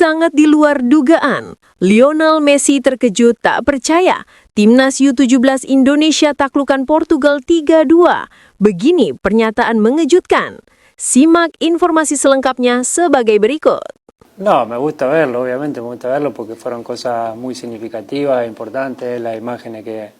Sangat di luar dugaan, Lionel Messi terkejut tak percaya Timnas U17 Indonesia taklukan Portugal 3-2. Begini pernyataan mengejutkan. Simak informasi selengkapnya sebagai berikut. No, me gusta verlo, obviamente me gusta verlo porque fueron cosas muy significativas, importantes, las imágenes que...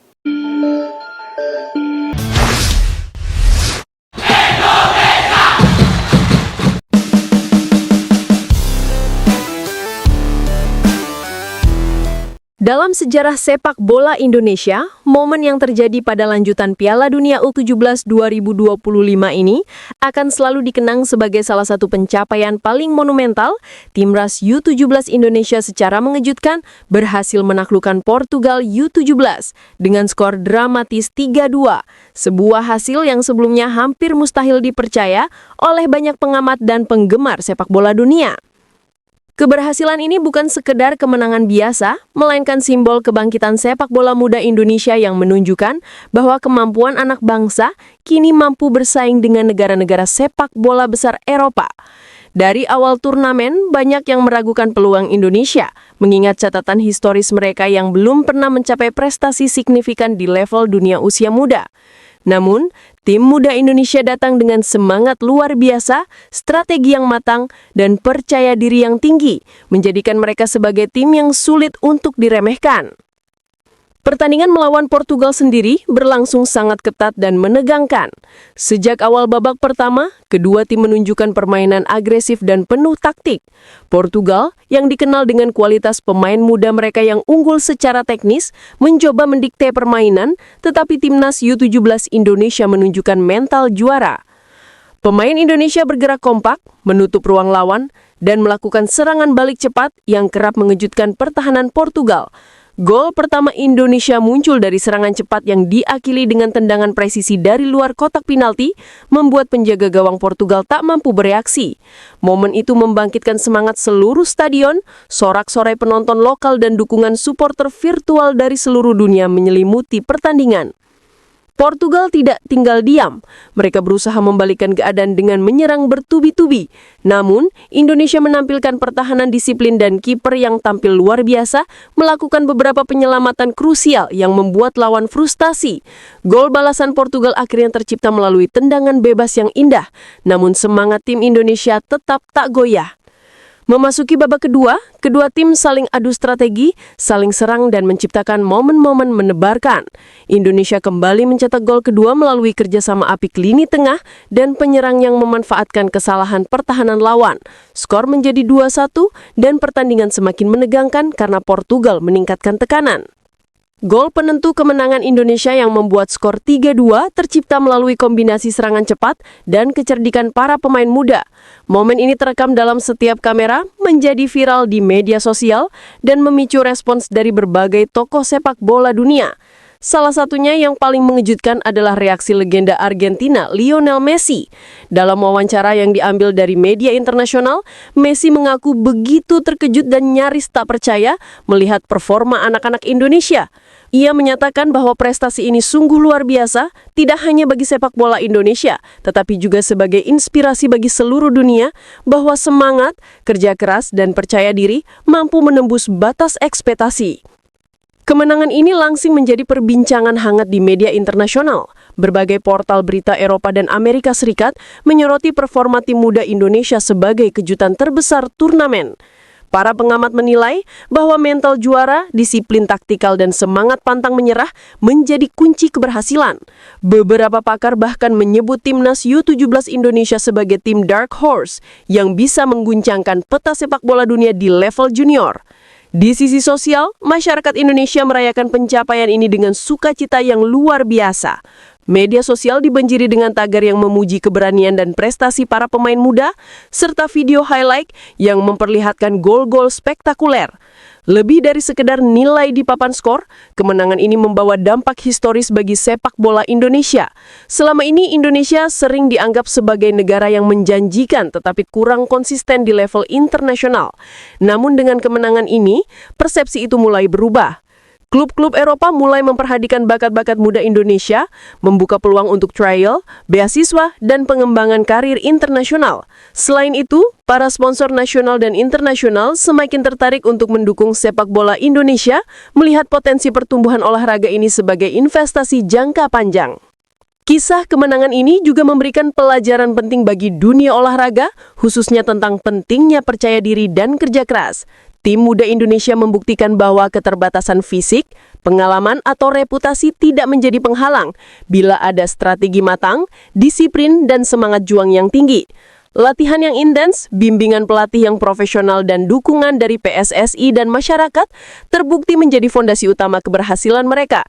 Dalam sejarah sepak bola Indonesia, momen yang terjadi pada lanjutan Piala Dunia U17 2025 ini akan selalu dikenang sebagai salah satu pencapaian paling monumental. Timnas U17 Indonesia secara mengejutkan berhasil menaklukkan Portugal U17 dengan skor dramatis 3-2, sebuah hasil yang sebelumnya hampir mustahil dipercaya oleh banyak pengamat dan penggemar sepak bola dunia. Keberhasilan ini bukan sekedar kemenangan biasa, melainkan simbol kebangkitan sepak bola muda Indonesia yang menunjukkan bahwa kemampuan anak bangsa kini mampu bersaing dengan negara-negara sepak bola besar Eropa. Dari awal turnamen, banyak yang meragukan peluang Indonesia, mengingat catatan historis mereka yang belum pernah mencapai prestasi signifikan di level dunia usia muda. Namun, tim muda Indonesia datang dengan semangat luar biasa, strategi yang matang, dan percaya diri yang tinggi, menjadikan mereka sebagai tim yang sulit untuk diremehkan. Pertandingan melawan Portugal sendiri berlangsung sangat ketat dan menegangkan. Sejak awal babak pertama, kedua tim menunjukkan permainan agresif dan penuh taktik. Portugal, yang dikenal dengan kualitas pemain muda mereka yang unggul secara teknis, mencoba mendikte permainan, tetapi Timnas U17 Indonesia menunjukkan mental juara. Pemain Indonesia bergerak kompak, menutup ruang lawan, dan melakukan serangan balik cepat yang kerap mengejutkan pertahanan Portugal. Gol pertama Indonesia muncul dari serangan cepat yang diakhiri dengan tendangan presisi dari luar kotak penalti, membuat penjaga gawang Portugal tak mampu bereaksi. Momen itu membangkitkan semangat seluruh stadion, sorak-sorai penonton lokal dan dukungan supporter virtual dari seluruh dunia menyelimuti pertandingan. Portugal tidak tinggal diam. Mereka berusaha membalikkan keadaan dengan menyerang bertubi-tubi. Namun, Indonesia menampilkan pertahanan disiplin dan kiper yang tampil luar biasa, melakukan beberapa penyelamatan krusial yang membuat lawan frustasi. Gol balasan Portugal akhirnya tercipta melalui tendangan bebas yang indah. Namun semangat tim Indonesia tetap tak goyah. Memasuki babak kedua, kedua tim saling adu strategi, saling serang dan menciptakan momen-momen menebarkan. Indonesia kembali mencetak gol kedua melalui kerjasama apik lini tengah dan penyerang yang memanfaatkan kesalahan pertahanan lawan. Skor menjadi 2-1 dan pertandingan semakin menegangkan karena Portugal meningkatkan tekanan. Gol penentu kemenangan Indonesia yang membuat skor 3-2 tercipta melalui kombinasi serangan cepat dan kecerdikan para pemain muda. Momen ini terekam dalam setiap kamera, menjadi viral di media sosial, dan memicu respons dari berbagai tokoh sepak bola dunia. Salah satunya yang paling mengejutkan adalah reaksi legenda Argentina, Lionel Messi. Dalam wawancara yang diambil dari media internasional, Messi mengaku begitu terkejut dan nyaris tak percaya melihat performa anak-anak Indonesia. Ia menyatakan bahwa prestasi ini sungguh luar biasa, tidak hanya bagi sepak bola Indonesia, tetapi juga sebagai inspirasi bagi seluruh dunia bahwa semangat, kerja keras, dan percaya diri mampu menembus batas ekspektasi. Kemenangan ini langsung menjadi perbincangan hangat di media internasional. Berbagai portal berita Eropa dan Amerika Serikat menyoroti performa tim muda Indonesia sebagai kejutan terbesar turnamen. Para pengamat menilai bahwa mental juara, disiplin taktikal, dan semangat pantang menyerah menjadi kunci keberhasilan. Beberapa pakar bahkan menyebut Timnas U17 Indonesia sebagai tim dark horse yang bisa mengguncangkan peta sepak bola dunia di level junior. Di sisi sosial, masyarakat Indonesia merayakan pencapaian ini dengan sukacita yang luar biasa. Media sosial dibanjiri dengan tagar yang memuji keberanian dan prestasi para pemain muda, serta video highlight yang memperlihatkan gol-gol spektakuler. Lebih dari sekedar nilai di papan skor, kemenangan ini membawa dampak historis bagi sepak bola Indonesia. Selama ini Indonesia sering dianggap sebagai negara yang menjanjikan tetapi kurang konsisten di level internasional. Namun dengan kemenangan ini, persepsi itu mulai berubah. Klub-klub Eropa mulai memperhatikan bakat-bakat muda Indonesia, membuka peluang untuk trial, beasiswa, dan pengembangan karir internasional. Selain itu, para sponsor nasional dan internasional semakin tertarik untuk mendukung sepak bola Indonesia, melihat potensi pertumbuhan olahraga ini sebagai investasi jangka panjang. Kisah kemenangan ini juga memberikan pelajaran penting bagi dunia olahraga, khususnya tentang pentingnya percaya diri dan kerja keras. Tim muda Indonesia membuktikan bahwa keterbatasan fisik, pengalaman, atau reputasi tidak menjadi penghalang bila ada strategi matang, disiplin, dan semangat juang yang tinggi. Latihan yang intens, bimbingan pelatih yang profesional, dan dukungan dari PSSI dan masyarakat terbukti menjadi fondasi utama keberhasilan mereka.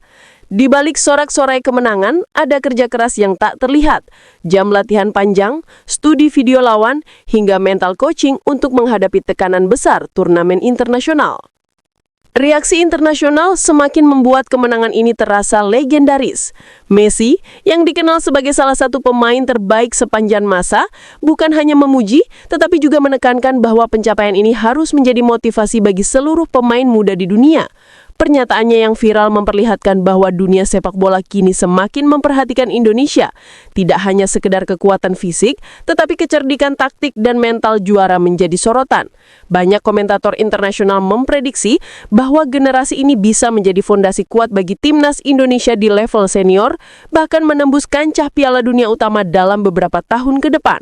Di balik sorak-sorai kemenangan, ada kerja keras yang tak terlihat, jam latihan panjang, studi video lawan, hingga mental coaching untuk menghadapi tekanan besar turnamen internasional. Reaksi internasional semakin membuat kemenangan ini terasa legendaris. Messi, yang dikenal sebagai salah satu pemain terbaik sepanjang masa, bukan hanya memuji, tetapi juga menekankan bahwa pencapaian ini harus menjadi motivasi bagi seluruh pemain muda di dunia. Pernyataannya yang viral memperlihatkan bahwa dunia sepak bola kini semakin memperhatikan Indonesia. Tidak hanya sekedar kekuatan fisik, tetapi kecerdikan taktik dan mental juara menjadi sorotan. Banyak komentator internasional memprediksi bahwa generasi ini bisa menjadi fondasi kuat bagi timnas Indonesia di level senior, bahkan menembus kancah Piala Dunia Utama dalam beberapa tahun ke depan.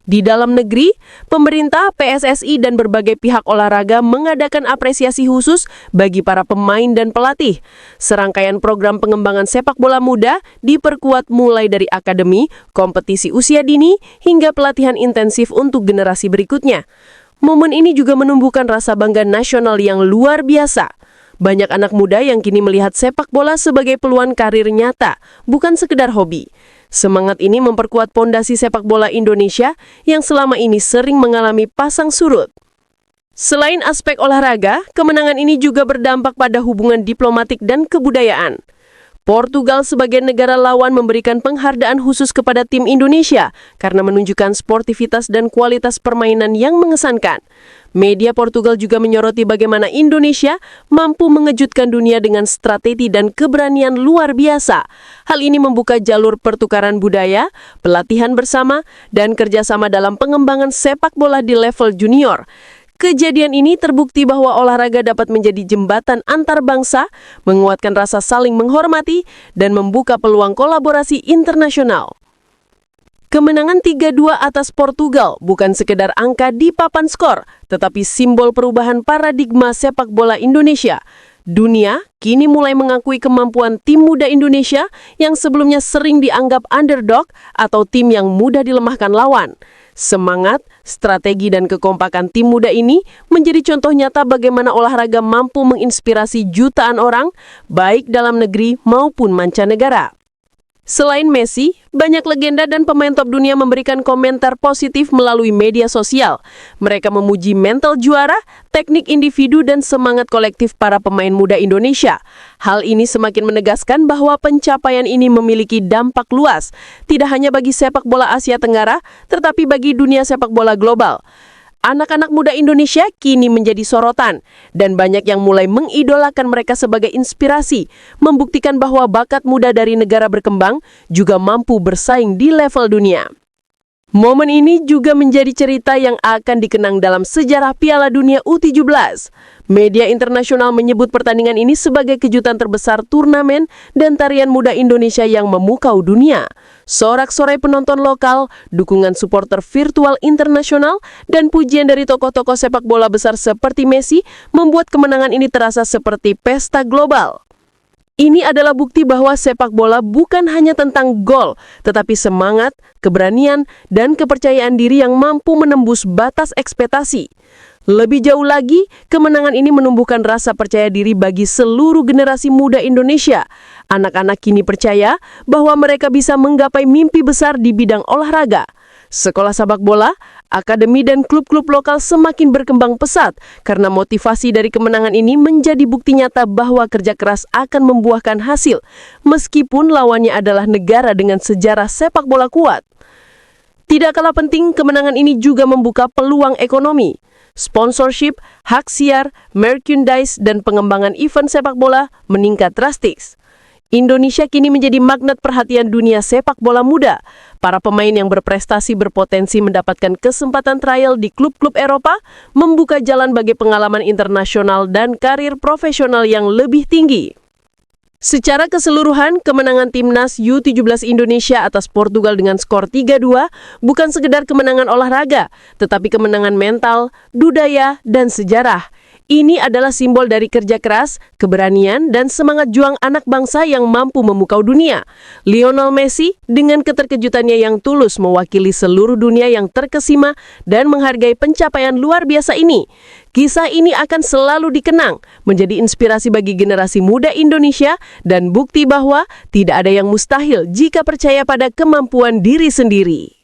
Di dalam negeri, pemerintah, PSSI, dan berbagai pihak olahraga mengadakan apresiasi khusus bagi para pemain dan pelatih. Serangkaian program pengembangan sepak bola muda diperkuat mulai dari akademi, kompetisi usia dini, hingga pelatihan intensif untuk generasi berikutnya. Momen ini juga menumbuhkan rasa bangga nasional yang luar biasa. Banyak anak muda yang kini melihat sepak bola sebagai peluang karir nyata, bukan sekedar hobi. Semangat ini memperkuat pondasi sepak bola Indonesia yang selama ini sering mengalami pasang surut. Selain aspek olahraga, kemenangan ini juga berdampak pada hubungan diplomatik dan kebudayaan. Portugal sebagai negara lawan memberikan penghargaan khusus kepada tim Indonesia karena menunjukkan sportivitas dan kualitas permainan yang mengesankan. Media Portugal juga menyoroti bagaimana Indonesia mampu mengejutkan dunia dengan strategi dan keberanian luar biasa. Hal ini membuka jalur pertukaran budaya, pelatihan bersama, dan kerjasama dalam pengembangan sepak bola di level junior. Kejadian ini terbukti bahwa olahraga dapat menjadi jembatan antar bangsa, menguatkan rasa saling menghormati, dan membuka peluang kolaborasi internasional. Kemenangan 3-2 atas Portugal bukan sekedar angka di papan skor, tetapi simbol perubahan paradigma sepak bola Indonesia. Dunia kini mulai mengakui kemampuan tim muda Indonesia yang sebelumnya sering dianggap underdog atau tim yang mudah dilemahkan lawan. Semangat, strategi, dan kekompakan tim muda ini menjadi contoh nyata bagaimana olahraga mampu menginspirasi jutaan orang, baik dalam negeri maupun mancanegara. Selain Messi, banyak legenda dan pemain top dunia memberikan komentar positif melalui media sosial. Mereka memuji mental juara, teknik individu, dan semangat kolektif para pemain muda Indonesia. Hal ini semakin menegaskan bahwa pencapaian ini memiliki dampak luas, tidak hanya bagi sepak bola Asia Tenggara, tetapi bagi dunia sepak bola global. Anak-anak muda Indonesia kini menjadi sorotan, dan banyak yang mulai mengidolakan mereka sebagai inspirasi, membuktikan bahwa bakat muda dari negara berkembang juga mampu bersaing di level dunia. Momen ini juga menjadi cerita yang akan dikenang dalam sejarah Piala Dunia U17. Media internasional menyebut pertandingan ini sebagai kejutan terbesar turnamen dan tarian muda Indonesia yang memukau dunia. Sorak-sorai penonton lokal, dukungan supporter virtual internasional, dan pujian dari tokoh-tokoh sepak bola besar seperti Messi membuat kemenangan ini terasa seperti pesta global. Ini adalah bukti bahwa sepak bola bukan hanya tentang gol, tetapi semangat, keberanian, dan kepercayaan diri yang mampu menembus batas ekspektasi. Lebih jauh lagi, kemenangan ini menumbuhkan rasa percaya diri bagi seluruh generasi muda Indonesia. Anak-anak kini percaya bahwa mereka bisa menggapai mimpi besar di bidang olahraga. Sekolah sepak bola, akademi, dan klub-klub lokal semakin berkembang pesat karena motivasi dari kemenangan ini menjadi bukti nyata bahwa kerja keras akan membuahkan hasil, meskipun lawannya adalah negara dengan sejarah sepak bola kuat. Tidak kalah penting, kemenangan ini juga membuka peluang ekonomi. Sponsorship, hak siar, merchandise, dan pengembangan event sepak bola meningkat drastis. Indonesia kini menjadi magnet perhatian dunia sepak bola muda. Para pemain yang berprestasi berpotensi mendapatkan kesempatan trial di klub-klub Eropa, membuka jalan bagi pengalaman internasional dan karir profesional yang lebih tinggi. Secara keseluruhan, kemenangan timnas U17 Indonesia atas Portugal dengan skor 3-2 bukan sekedar kemenangan olahraga, tetapi kemenangan mental, budaya, dan sejarah. Ini adalah simbol dari kerja keras, keberanian, dan semangat juang anak bangsa yang mampu memukau dunia. Lionel Messi dengan keterkejutannya yang tulus mewakili seluruh dunia yang terkesima dan menghargai pencapaian luar biasa ini. Kisah ini akan selalu dikenang, menjadi inspirasi bagi generasi muda Indonesia dan bukti bahwa tidak ada yang mustahil jika percaya pada kemampuan diri sendiri.